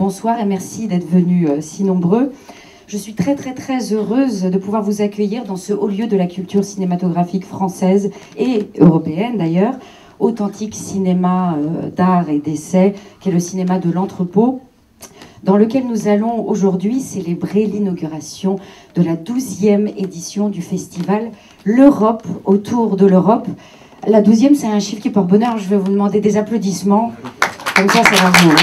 bonsoir et merci d'être venus si nombreux. Je suis très heureuse de pouvoir vous accueillir dans ce haut lieu de la culture cinématographique française et européenne d'ailleurs, authentique cinéma d'art et d'essai qu'est le cinéma de l'Entrepôt, dans lequel nous allons aujourd'hui célébrer l'inauguration de la 12e édition du festival L'Europe autour de l'Europe. La 12e, c'est un chiffre qui porte bonheur. Je vais vous demander des applaudissements. Comme ça va vous.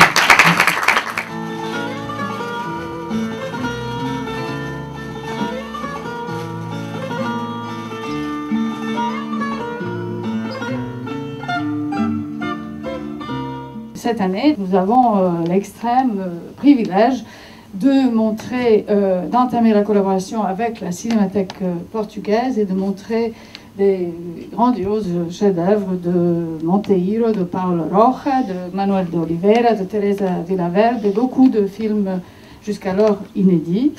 Cette année, nous avons l'extrême privilège de montrer, d'entamer la collaboration avec la Cinémathèque portugaise et de montrer des grandioses chefs-d'œuvre de Monteiro, de Paulo Rocha, de Manuel de Oliveira, de Teresa Villaverde, et beaucoup de films jusqu'alors inédits.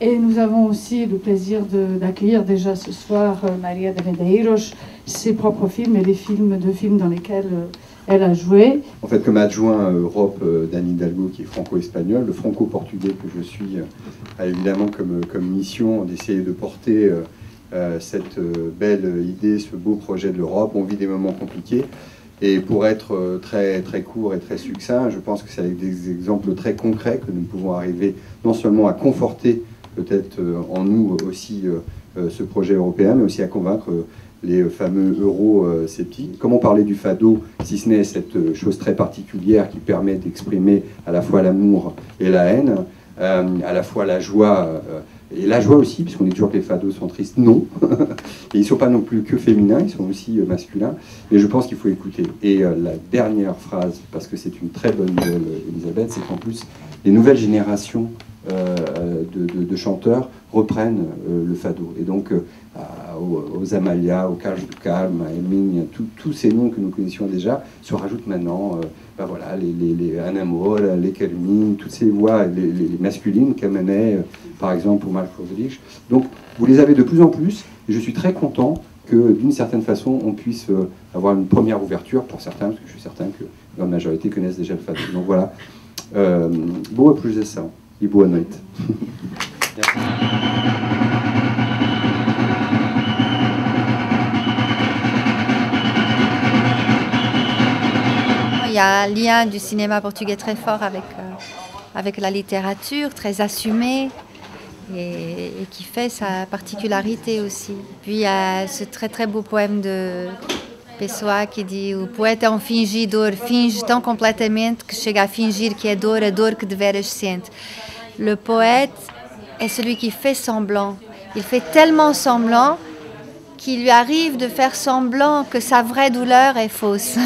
Et nous avons aussi le plaisir d'accueillir déjà ce soir Maria de Medeiros, ses propres films et les films dans lesquels elle a joué. En fait, comme adjoint Europe d'Anne Hidalgo, qui est franco-espagnol, le franco-portugais que je suis a évidemment comme mission d'essayer de porter cette belle idée, ce beau projet de l'Europe. On vit des moments compliqués. Et pour être très court et très succinct, je pense que c'est avec des exemples très concrets que nous pouvons arriver non seulement à conforter peut-être en nous aussi ce projet européen, mais aussi à convaincre les fameux eurosceptiques. Comment parler du fado, si ce n'est cette chose très particulière qui permet d'exprimer à la fois l'amour et la haine, à la fois la joie, et la joie aussi, puisqu'on dit toujours que les fados sont tristes. Non, et ils ne sont pas non plus que féminins, ils sont aussi masculins, mais je pense qu'il faut écouter. Et la dernière phrase, parce que c'est une très bonne nouvelle, Elisabeth, c'est qu'en plus, les nouvelles générations de chanteurs reprennent le fado. Et donc, aux Amalia, au Carlos Ducalme, à Emin, tous ces noms que nous connaissions déjà se rajoutent maintenant. Voilà, les Anamor, les Kelmin, toutes ces voix, les masculines qu'amenait, par exemple, pour Marc Rodrigues. Donc, vous les avez de plus en plus, et je suis très content que, d'une certaine façon, on puisse avoir une première ouverture pour certains, parce que je suis certain que la majorité connaissent déjà le fado. Donc voilà, boa projeção e boa noite. Merci. Il y a un lien du cinéma portugais très fort avec la littérature, très assumé, et qui fait sa particularité aussi. Puis il y a ce très beau poème de Pessoa qui dit: o poeta é fingidor, finge tão completamente que chega a fingir que é a dor que deveras sente. Le poète est celui qui fait semblant. Il fait tellement semblant qu'il lui arrive de faire semblant que sa vraie douleur est fausse.